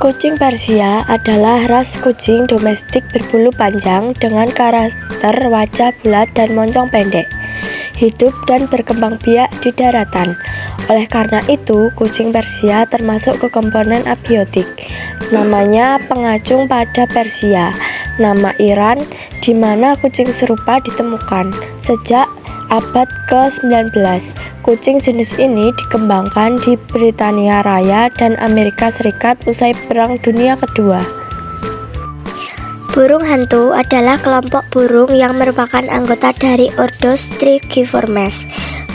Kucing Persia adalah ras kucing domestik berbulu panjang dengan karakter wajah bulat dan moncong pendek. Hidup dan berkembang biak di daratan. Oleh karena itu, kucing Persia termasuk ke komponen abiotik. Namanya pengacung pada Persia, nama Iran, di mana kucing serupa ditemukan. Sejak abad ke-19, kucing jenis ini dikembangkan di Britania Raya dan Amerika Serikat usai Perang Dunia Kedua. Burung hantu adalah kelompok burung yang merupakan anggota dari ordo Strigiformes.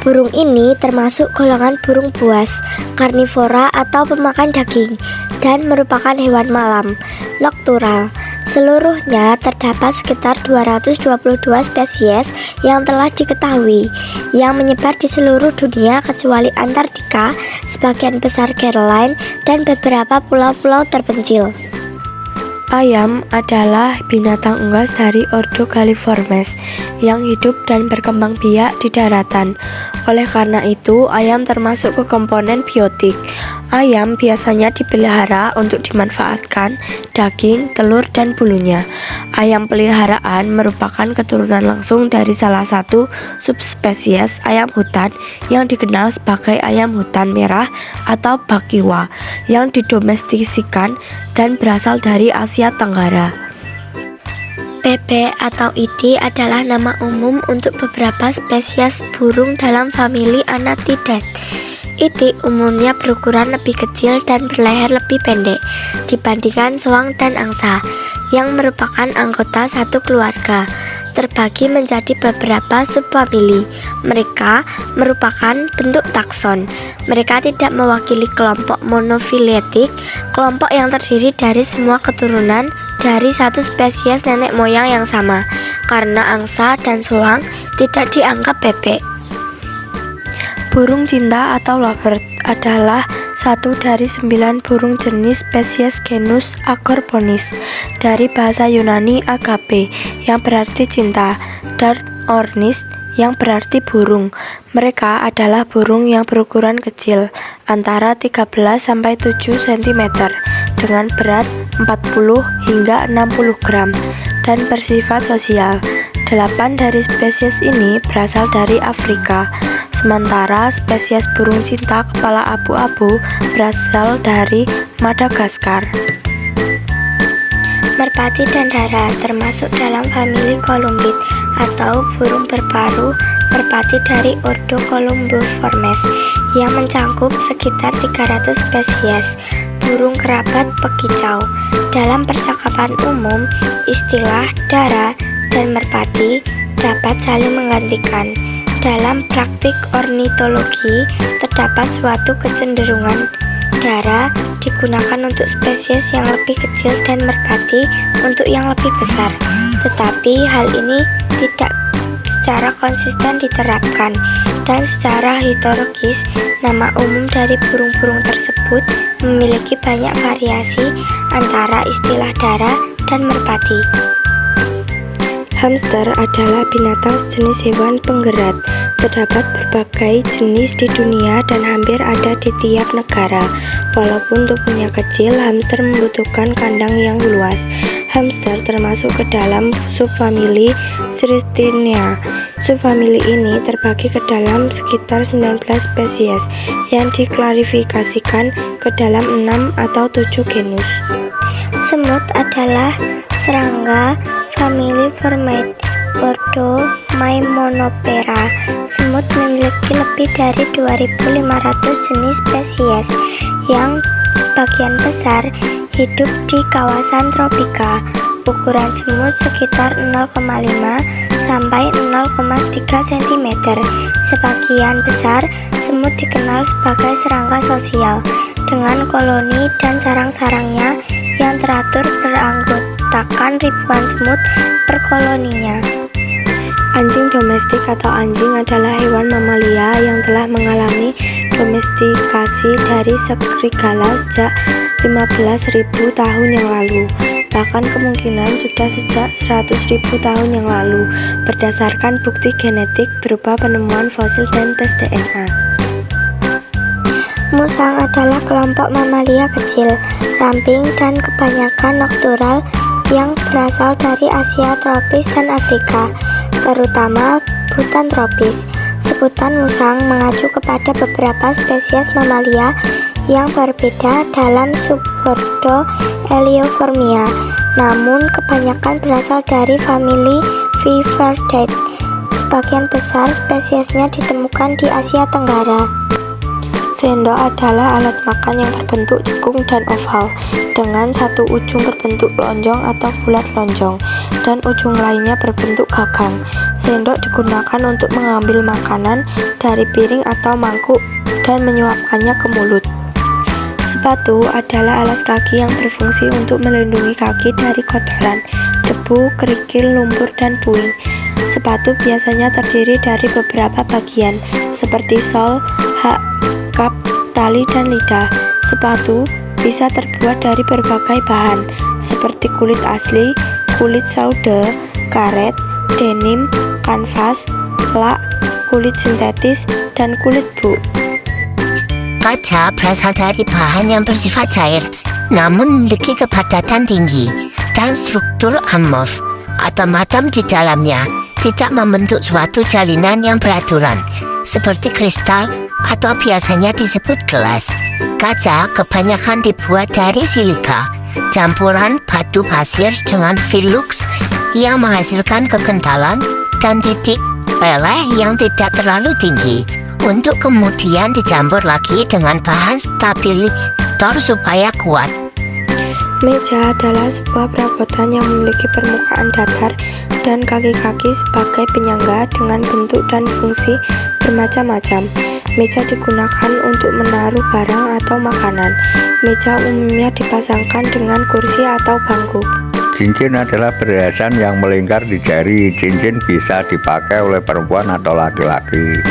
Burung ini termasuk golongan burung buas, karnivora atau pemakan daging, dan merupakan hewan malam, noktural. Seluruhnya terdapat sekitar 222 spesies yang telah diketahui, yang menyebar di seluruh dunia kecuali Antartika, sebagian besar Caroline, dan beberapa pulau-pulau terpencil. Ayam adalah binatang unggas dari ordo Galliformes yang hidup dan berkembang biak di daratan. Oleh karena itu, ayam termasuk ke komponen biotik. Ayam biasanya dipelihara untuk dimanfaatkan daging, telur, dan bulunya. Ayam peliharaan merupakan keturunan langsung dari salah satu subspesies ayam hutan yang dikenal sebagai ayam hutan merah atau bakiwa yang didomestikasikan dan berasal dari Asia Tenggara. Bebek atau idi adalah nama umum untuk beberapa spesies burung dalam famili Anatidae. Itik umumnya berukuran lebih kecil dan berleher lebih pendek dibandingkan soang dan angsa, yang merupakan anggota satu keluarga, terbagi menjadi beberapa subfamili. Mereka merupakan bentuk takson. Mereka tidak mewakili kelompok monofiletik, kelompok yang terdiri dari semua keturunan dari satu spesies nenek moyang yang sama, karena angsa dan soang tidak dianggap bebek. Burung cinta atau lovebird adalah satu dari 9 burung jenis spesies genus Agorponis dari bahasa Yunani agape yang berarti cinta dan ornis yang berarti burung. Mereka adalah burung yang berukuran kecil antara 13-7 cm dengan berat 40 hingga 60 gram dan bersifat sosial. 8 dari spesies ini berasal dari Afrika, sementara spesies burung cinta kepala abu-abu berasal dari Madagaskar. Merpati dan dara termasuk dalam famili Columbid atau burung berparuh merpati dari ordo Columbiformes yang mencangkup sekitar 300 spesies burung kerabat pekicau. Dalam percakapan umum, istilah dara dan merpati dapat saling menggantikan. Dalam praktik ornitologi, terdapat suatu kecenderungan dara digunakan untuk spesies yang lebih kecil dan merpati untuk yang lebih besar. Tetapi hal ini tidak secara konsisten diterapkan, dan secara heterogis, nama umum dari burung-burung tersebut memiliki banyak variasi antara istilah dara dan merpati. Hamster adalah binatang sejenis hewan penggerak. Terdapat berbagai jenis di dunia dan hampir ada di tiap negara. Walaupun tubuhnya kecil, hamster membutuhkan kandang yang luas. Hamster termasuk ke dalam subfamili Sirenia. Subfamili ini terbagi ke dalam sekitar 19 spesies yang diklasifikasikan ke dalam 6 atau 7 genus. Semut adalah serangga famili Formate, ordo Maimonoptera. Semut memiliki lebih dari 2.500 jenis spesies yang sebagian besar hidup di kawasan tropika. Ukuran semut sekitar 0,5 sampai 0,3 cm. Sebagian besar semut dikenal sebagai serangga sosial dengan koloni dan sarang-sarangnya yang teratur beranggotakan ribuan semut per koloninya. Anjing domestik atau anjing adalah hewan mamalia yang telah mengalami domestikasi dari serigala sejak 15.000 tahun yang lalu. Bahkan kemungkinan sudah sejak 100.000 tahun yang lalu, berdasarkan bukti genetik berupa penemuan fosil dan tes DNA. Musang adalah kelompok mamalia kecil, ramping, dan kebanyakan noktural yang berasal dari Asia tropis dan Afrika, terutama hutan tropis. Sebutan musang mengacu kepada beberapa spesies mamalia yang berbeda dalam subordo Elioformia, namun kebanyakan berasal dari famili Viverridae. Sebagian besar spesiesnya ditemukan di Asia Tenggara. Sendok adalah alat makan yang berbentuk cekung dan oval, dengan satu ujung berbentuk lonjong atau bulat lonjong, dan ujung lainnya berbentuk gagang. Sendok digunakan untuk mengambil makanan dari piring atau mangkuk dan menyuapkannya ke mulut. Sepatu adalah alas kaki yang berfungsi untuk melindungi kaki dari kotoran, debu, kerikil, lumpur, dan puing. Sepatu biasanya terdiri dari beberapa bagian, seperti sol, hak, kap, tali, dan lidah. Sepatu bisa terbuat dari berbagai bahan, seperti kulit asli, kulit saude, karet, denim, kanvas, lak, kulit sintetis, dan kulit buk. Kaca berasal dari bahan yang bersifat cair, namun memiliki kepadatan tinggi dan struktur amorf atau matam di dalamnya, tidak membentuk suatu jalinan yang beraturan, seperti kristal atau biasanya disebut gelas. Kaca kebanyakan dibuat dari silika, campuran batu pasir dengan filux yang menghasilkan kekentalan dan titik peleh yang tidak terlalu tinggi, untuk kemudian dicampur lagi dengan bahan stabilitor supaya kuat. Meja adalah sebuah perabotan yang memiliki permukaan datar dan kaki-kaki sebagai penyangga dengan bentuk dan fungsi bermacam-macam. Meja digunakan untuk menaruh barang atau makanan. Meja umumnya dipasangkan dengan kursi atau bangku. Cincin adalah perhiasan yang melingkar di jari. Cincin bisa dipakai oleh perempuan atau laki-laki.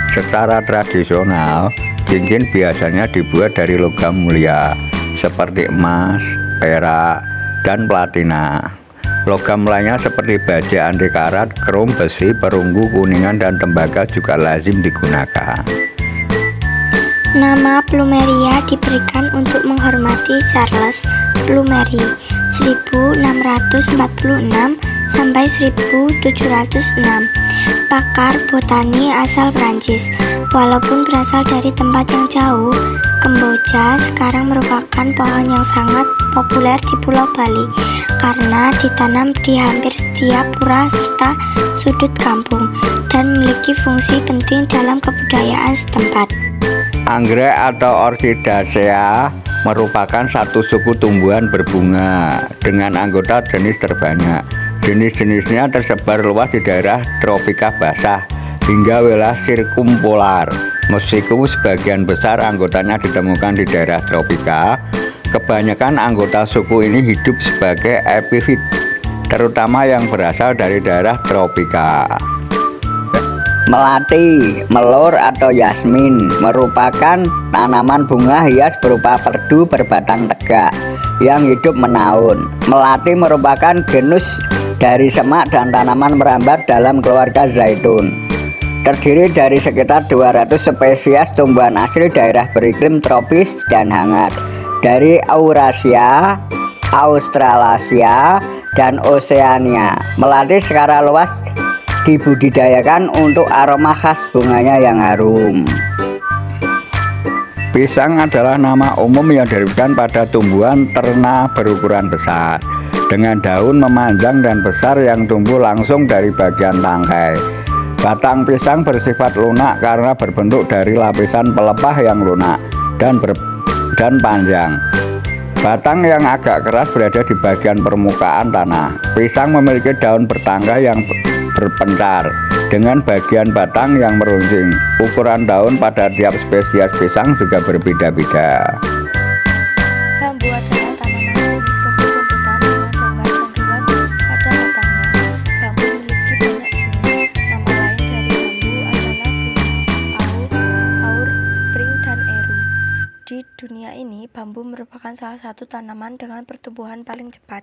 Secara tradisional, cincin biasanya dibuat dari logam mulia, seperti emas, perak, dan platina. Logam lainnya seperti baja anti karat, krom, besi, perunggu, kuningan, dan tembaga juga lazim digunakan. Nama plumeria diberikan untuk menghormati Charles Plumery 1646 sampai 1706, pakar botani asal Prancis. Walaupun berasal dari tempat yang jauh, kemboja sekarang merupakan pohon yang sangat populer di Pulau Bali karena ditanam di hampir setiap pura serta sudut kampung dan memiliki fungsi penting dalam kebudayaan setempat. Anggrek atau Orchidacea merupakan satu suku tumbuhan berbunga dengan anggota jenis terbanyak. Jenis-jenisnya tersebar luas di daerah tropika basah hingga wilayah sirkumpolar. Meskipun sebagian besar anggotanya ditemukan di daerah tropika, kebanyakan anggota suku ini hidup sebagai epifit, terutama yang berasal dari daerah tropika. Melati, melur atau yasmin merupakan tanaman bunga hias berupa perdu berbatang tegak yang hidup menaun. Melati merupakan genus dari semak dan tanaman merambat dalam keluarga zaitun. Terdiri dari sekitar 200 spesies tumbuhan asli daerah beriklim tropis dan hangat dari Eurasia, Australasia, dan Oseania. Melati secara luas dibudidayakan untuk aroma khas bunganya yang harum. Pisang adalah nama umum yang diberikan pada tumbuhan terna berukuran besar dengan daun memanjang dan besar yang tumbuh langsung dari bagian tangkai. Batang pisang bersifat lunak karena berbentuk dari lapisan pelepah yang lunak dan panjang. Batang yang agak keras berada di bagian permukaan tanah. Pisang memiliki daun bertangkai yang berpencar dengan bagian batang yang meruncing. Ukuran daun pada tiap spesies pisang juga berbeda-beda. Bambu adalah tanaman jenis rumput-rumputan dengan longgar dan luas pada batangnya. Bambu memiliki banyak jenis. Nama lain dari bambu adalah bunga, aur, pring, dan eru. Di dunia ini, bambu merupakan salah satu tanaman dengan pertumbuhan paling cepat.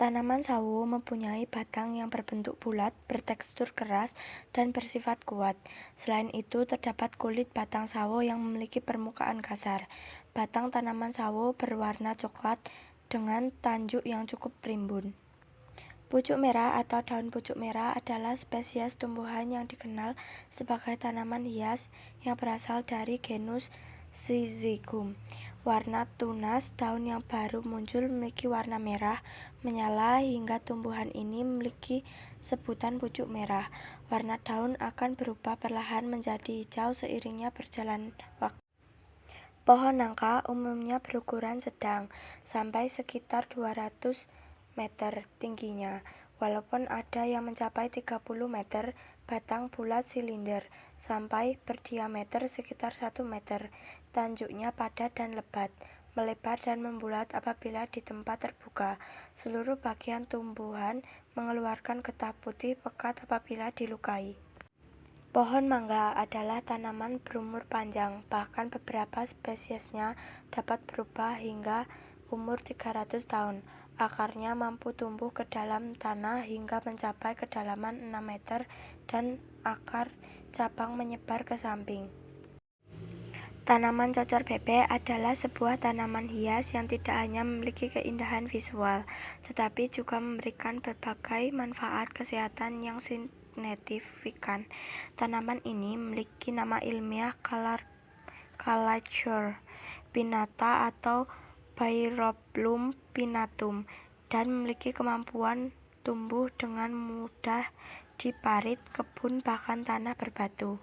Tanaman sawo mempunyai batang yang berbentuk bulat, bertekstur keras, dan bersifat kuat. Selain itu, terdapat kulit batang sawo yang memiliki permukaan kasar. Batang tanaman sawo berwarna coklat dengan tanjuk yang cukup rimbun. Pucuk merah atau daun pucuk merah adalah spesies tumbuhan yang dikenal sebagai tanaman hias yang berasal dari genus Syzygium. Warna tunas daun yang baru muncul memiliki warna merah menyala hingga tumbuhan ini memiliki sebutan pucuk merah. Warna daun akan berubah perlahan menjadi hijau seiringnya berjalan waktu. Pohon nangka umumnya berukuran sedang sampai sekitar 200 meter tingginya. Walaupun ada yang mencapai 30 meter, batang bulat silinder sampai berdiameter sekitar 1 meter. Tanjuknya padat dan lebat, melebar dan membulat apabila di tempat terbuka. Seluruh bagian tumbuhan mengeluarkan getah putih pekat apabila dilukai. Pohon mangga adalah tanaman berumur panjang, bahkan beberapa spesiesnya dapat berubah hingga umur 300 tahun. Akarnya mampu tumbuh ke dalam tanah hingga mencapai kedalaman 6 meter dan akar cabang menyebar ke samping. Tanaman cocor bebek adalah sebuah tanaman hias yang tidak hanya memiliki keindahan visual, tetapi juga memberikan berbagai manfaat kesehatan yang signifikan. Tanaman ini memiliki nama ilmiah Calatheae pinnata atau Pyroplum pinnatum dan memiliki kemampuan tumbuh dengan mudah di parit, kebun, bahkan tanah berbatu.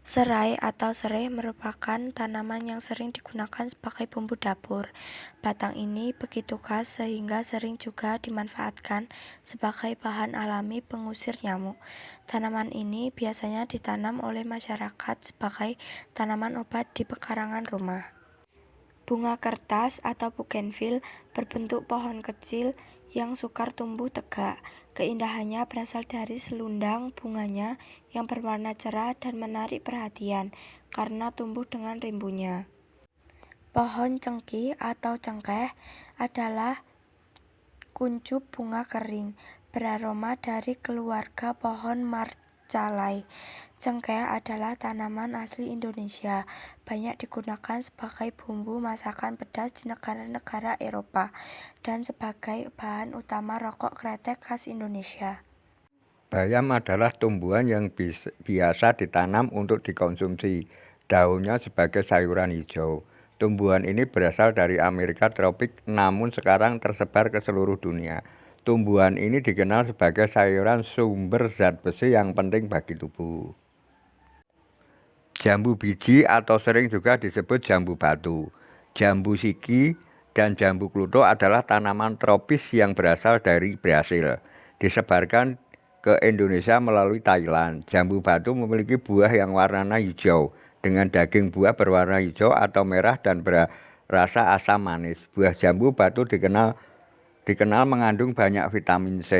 Serai atau sereh merupakan tanaman yang sering digunakan sebagai bumbu dapur. Batang ini begitu khas sehingga sering juga dimanfaatkan sebagai bahan alami pengusir nyamuk. Tanaman ini biasanya ditanam oleh masyarakat sebagai tanaman obat di pekarangan rumah. Bunga kertas atau bougainville berbentuk pohon kecil yang sukar tumbuh tegak. Keindahannya berasal dari selundang bunganya yang berwarna cerah dan menarik perhatian karena tumbuh dengan rimbunnya. Pohon cengkih atau cengkeh adalah kuncup bunga kering beraroma dari keluarga pohon Marcalae. Cengkeh adalah tanaman asli Indonesia, banyak digunakan sebagai bumbu masakan pedas di negara-negara Eropa dan sebagai bahan utama rokok kretek khas Indonesia. Bayam adalah tumbuhan yang biasa ditanam untuk dikonsumsi. Daunnya sebagai sayuran hijau. Tumbuhan ini berasal dari Amerika tropik namun sekarang tersebar ke seluruh dunia. Tumbuhan ini dikenal sebagai sayuran sumber zat besi yang penting bagi tubuh. Jambu biji atau sering juga disebut jambu batu, jambu siki, dan jambu kluthuk adalah tanaman tropis yang berasal dari Brasil. Disebarkan ke Indonesia melalui Thailand. Jambu batu memiliki buah yang warnanya hijau dengan daging buah berwarna hijau atau merah dan berasa asam manis. Buah jambu batu dikenal mengandung banyak vitamin C.